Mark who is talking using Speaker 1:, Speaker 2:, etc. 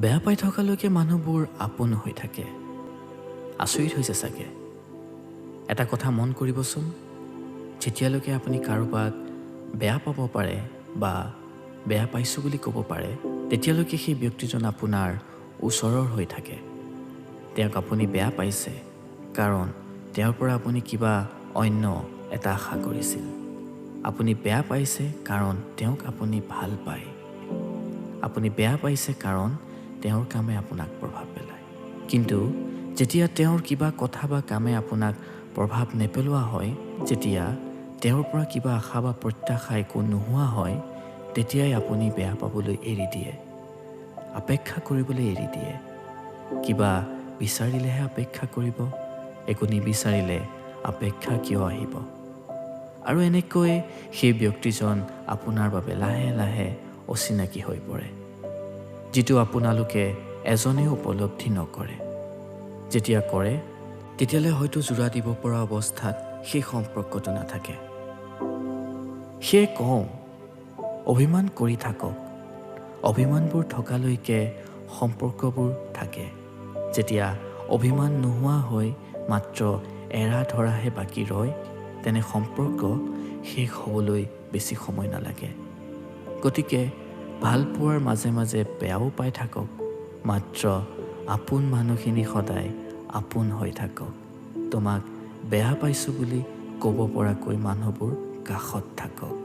Speaker 1: বেয়া পাই থকালৈকে মানুহবোৰ আপোন হৈ থাকে। আচৰিত হৈছে চাগে। এটা কথা মন কৰিবচোন, যেতিয়ালৈকে আপুনি কাৰোবাক বেয়া পাব পাৰে বা বেয়া পাইছোঁ বুলি ক'ব পাৰে, তেতিয়ালৈকে সেই ব্যক্তিজন আপোনাৰ ওচৰৰ হৈ থাকে। তেওঁক আপুনি বেয়া পাইছে কাৰণ তেওঁৰ পৰা আপুনি কিবা অন্য এটা আশা কৰিছিল। আপুনি বেয়া পাইছে কাৰণ তেওঁক আপুনি ভাল পায়। আপুনি বেয়া পাইছে কাৰণ তেওঁৰ কামে আপোনাক প্ৰভাৱ পেলায়। কিন্তু যেতিয়া তেওঁৰ কিবা কথা বা কামে আপোনাক প্ৰভাৱ নেপেলোৱা হয়, যেতিয়া তেওঁৰ পৰা কিবা আশা বা প্ৰত্যাশা একো নোহোৱা হয়, তেতিয়াই আপুনি বেয়া পাবলৈ এৰি দিয়ে, অপেক্ষা কৰিবলৈ এৰি দিয়ে। কিবা বিচাৰিলেহে অপেক্ষা কৰিব, একো নিবিচাৰিলে অপেক্ষা কিয় আহিব? আৰু এনেকৈ সেই ব্যক্তিজন আপোনাৰ বাবে লাহে লাহে অচিনাকি হৈ পৰে, যিটো আপোনালোকে এজনেও উপলব্ধি নকৰে। যেতিয়া কৰে, তেতিয়ালৈ হয়তো জোৰা দিব পৰা অৱস্থাত সেই সম্পৰ্কটো নাথাকে। সেয়ে কওঁ, অভিমান কৰি থাকক। অভিমানবোৰ থকালৈকে সম্পৰ্কবোৰ থাকে। যেতিয়া অভিমান নোহোৱা হৈ মাত্ৰ এৰা ধৰাহে বাকী ৰয়, তেনে সম্পৰ্ক শেষ হ'বলৈ বেছি সময় নালাগে। গতিকে ভাল পোৱাৰ মাজে মাজে বেয়াও পাই থাকক, মাত্ৰ আপোন মানুহখিনি সদায় আপোন হৈ থাকক। তোমাক বেয়া পাইছোঁ বুলি ক'ব পৰাকৈ মানুহবোৰ কাষত থাকক।